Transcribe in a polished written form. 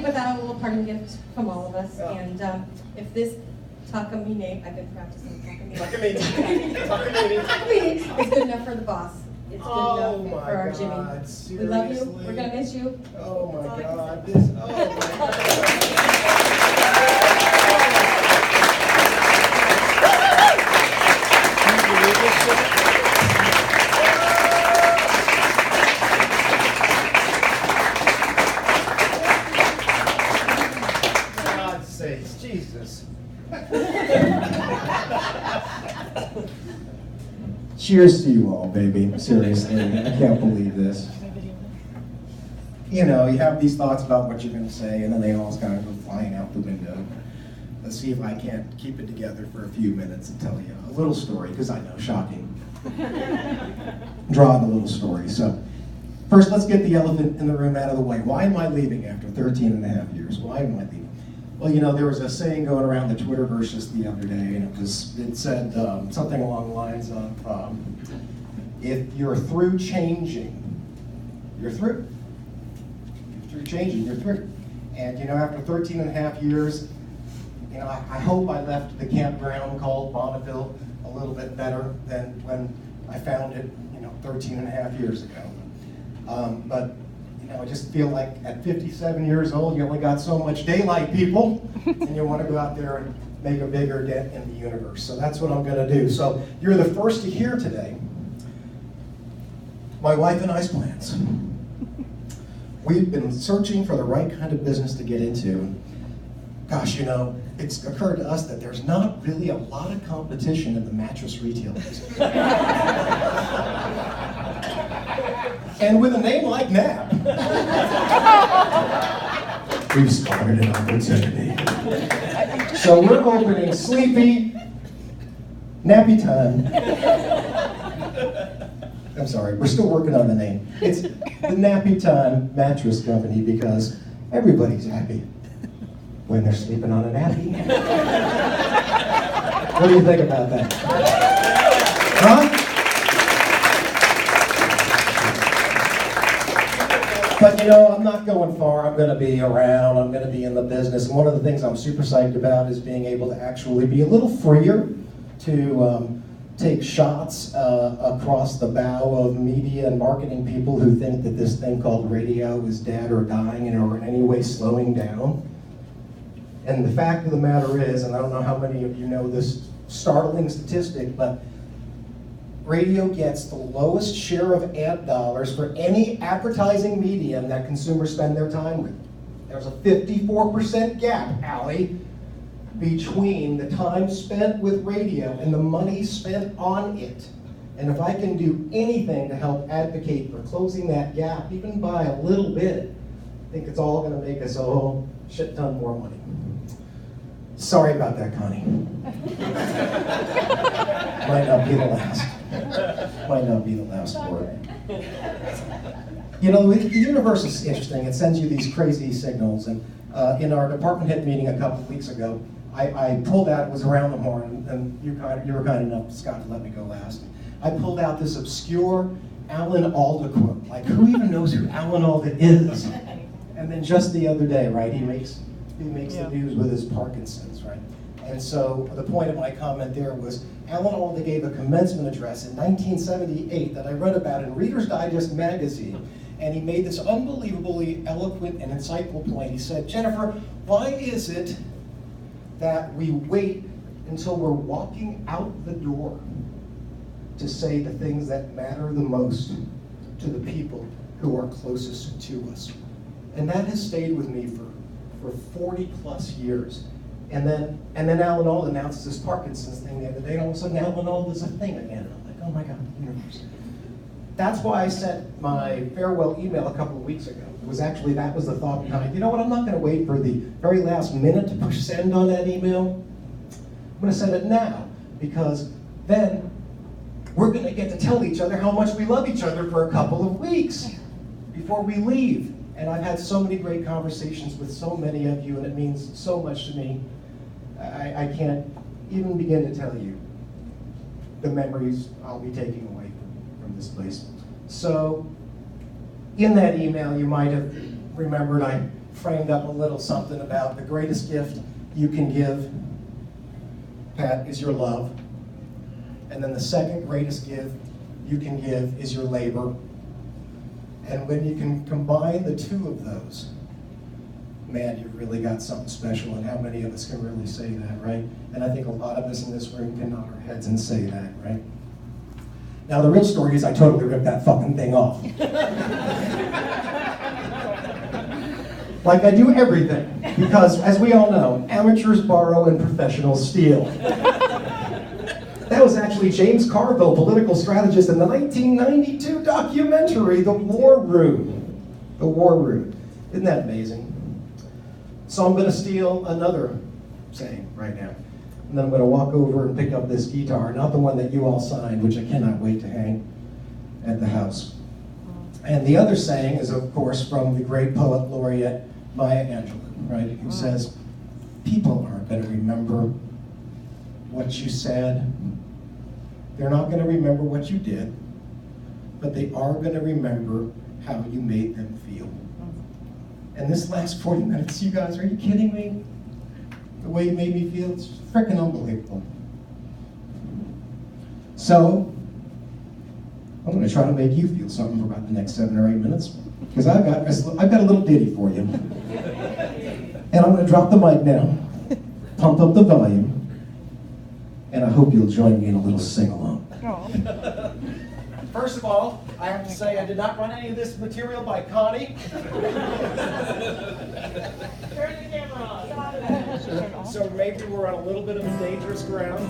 put that a little parting gift from all of us. Yeah. And if this Takamine, I've been practicing Takamine. Takamine. It's good enough for the boss. It's good Oh enough my for our God, Jimmy. seriously? We love you. We're gonna miss you. Oh my That's all I can God, say. this, oh my God. God's sakes, Jesus. Cheers to you all, baby. Seriously, I can't believe this. You know, you have these thoughts about what you're going to say, and then they all kind of go flying out the window. Let's see if I can't keep it together for a few minutes and tell you a little story, because I know, shocking. Drawing a little story. So, first, let's get the elephant in the room out of the way. Why am I leaving after 13 and a half years? Why am I leaving? Well, you know, there was a saying going around the Twitterverse just the other day, and it said something along the lines of, if you're through changing, you're through. If you're through changing, you're through. And, you know, after 13 and a half years, you know, I hope I left the campground called Bonneville a little bit better than when I found it, you know, 13 and a half years ago. But you know, I just feel like at 57 years old, you only got so much daylight, people, and you want to go out there and make a bigger dent in the universe. So that's what I'm going to do. So you're the first to hear today my wife and I's plans. We've been searching for the right kind of business to get into. Gosh, you know, it's occurred to us that there's not really a lot of competition in the mattress retail business. And with a name like Nap, we've started an opportunity. So we're opening Sleepy Nappy Time. I'm sorry, we're still working on the name. It's the Nappy Time Mattress Company because everybody's happy when they're sleeping on a nappy. What do you think about that? Huh? But you know, I'm not going far. I'm going to be around. I'm going to be in the business. And one of the things I'm super psyched about is being able to actually be a little freer to take shots across the bow of media and marketing people who think that this thing called radio is dead or dying or in any way slowing down. And the fact of the matter is, and I don't know how many of you know this startling statistic, but radio gets the lowest share of ad dollars for any advertising medium that consumers spend their time with. There's a 54% gap, Allie, between the time spent with radio and the money spent on it. And if I can do anything to help advocate for closing that gap, even by a little bit, I think it's all going to make us a whole shit ton more money. Sorry about that, Connie. Might not be the last. Might not be the last word. You know, the universe is interesting. It sends you these crazy signals. And in our department head meeting a couple of weeks ago, I pulled out, it was around the horn, and you were kind enough, Scott, to let me go last. I pulled out this obscure Alan Alda quote. Like, who even knows who Alan Alda is? And then just the other day, right, he makes the news with his Parkinson's, right? And so the point of my comment there was, Alan Alda gave a commencement address in 1978 that I read about in Reader's Digest magazine, and he made this unbelievably eloquent and insightful point. He said, Jennifer, why is it that we wait until we're walking out the door to say the things that matter the most to the people who are closest to us? And that has stayed with me for 40 plus years. And then Alan Alda announced this Parkinson's thing the other day, and all of a sudden Alan Alda's a thing again. And I'm like, oh my God, the universe. That's why I sent my farewell email a couple of weeks ago. It was actually, that was the thought behind, you know what, I'm not gonna wait for the very last minute to push send on that email. I'm gonna send it now, because then we're gonna get to tell each other how much we love each other for a couple of weeks before we leave. And I've had so many great conversations with so many of you, and it means so much to me. I can't even begin to tell you the memories I'll be taking away from this place. So, in that email, you might have remembered I framed up a little something about the greatest gift you can give, Pat, is your love. And then the second greatest gift you can give is your labor. And when you can combine the two of those, man, you've really got something special. And how many of us can really say that, right? And I think a lot of us in this room can nod our heads and say that, right? Now, the real story is I totally ripped that fucking thing off. Like I do everything. Because, as we all know, amateurs borrow and professionals steal. That was actually James Carville, political strategist, in the 1992 documentary, The War Room. The War Room. Isn't that amazing? So I'm going to steal another saying right now. And then I'm going to walk over and pick up this guitar, not the one that you all signed, which I cannot wait to hang at the house. And the other saying is, of course, from the great poet laureate Maya Angelou, right? Who says, people aren't going to remember what you said. They're not going to remember what you did, but they are going to remember how you made them feel. And this last 40 minutes, you guys, are you kidding me? The way you made me feel, it's freaking unbelievable. So, I'm going to try to make you feel something for about the next 7 or 8 minutes, because I've got a little ditty for you. And I'm going to drop the mic now, pump up the volume, and I hope you'll join me in a little sing-along. First of all, I have to say I did not run any of this material by Connie. Turn the camera on. So maybe we're on a little bit of a dangerous ground.